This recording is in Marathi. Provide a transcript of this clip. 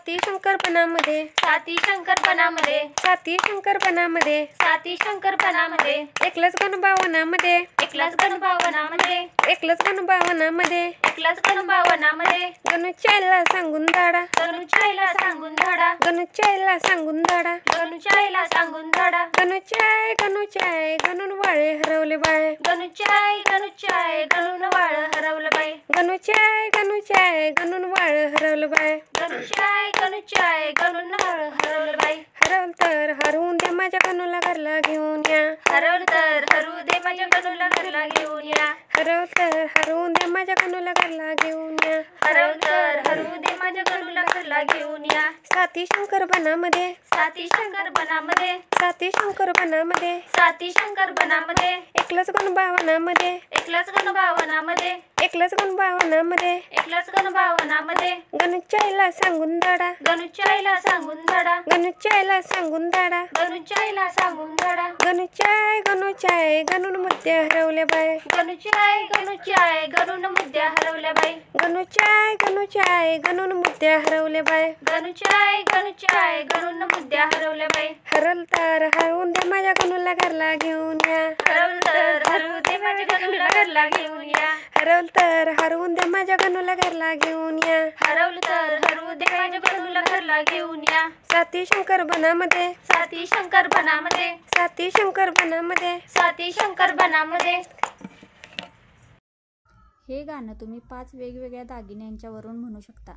साती शंकरपणामध्ये साती शंकरपणामध्ये साती शंकरपणामध्ये साती शंकरपणामध्ये एकलच गणभावनामध्ये एकलाच गणभावनामध्ये एकलच गणभावनामध्ये एकलाच गणभावनामध्ये गणुच्याला सांगून धाडा गणुच्याईला सांगून धाडा गणुच्याला सांगून धाडा गणुच्याईला सांगून धाडा गणुच्याय गणून वाळे हरवले बाय गणुच्याई गणून वाळ हरवलं बाई गणुच्याय गणून वाळ हरवलं बाय गणुच्याई गणून वाळ हरवलं बाई हरवलं तर हरवून दे माझ्या गणूला घरला घेऊन या हरवलं तर हरवू दे माझ्या गणूला घरला घेऊन या हरवलं तर हरवून दे माझ्या गणूला घरला घेऊन या हरवलं तर हरवू दे माझ्या गणूला घरला घेऊन या साती शंकरपणामध्ये साती शंकरपणामध्ये साती शंकरपणामध्ये साती शंकरपणामध्ये एकलच गणभावनामध्ये एकलाच गणभावनामध्ये एकलच गणभावनामध्ये एकलाच गणभावनामध्ये गणुच्याला सांगून धाडा गणुच्याईला सांगून धाडा गणुच्याला सांगून धाडा गणुच्याईला सांगून धाडा गणुच्याय गणून मुद्दे हरवले बाय गणुच्याई गणून मुद्द्या हरवल्या बाई गणुच्याय गणून मुद्दे हरवले बाय गणुच्याई गणून मुद्द्या हरवल्या बाई हरल तर हरवून दे माझ्या गणूला घरला घेऊन या हरवलं तर हरवू दे माझ्या गणूला घरला घेऊन या हरवलं तर हरवून दे माझ्या गणूला घरला घेऊन या हरवलं तर हरवू दे माझ्या गणूला घरला घेऊन या साती शंकरपणामध्ये साती शंकरपणामध्ये साती शंकरपणामध्ये साती शंकरपणामध्ये हे गाणं तुम्ही 5 वेगवेगळ्या दागिन्यांच्यावरून म्हणू शकता.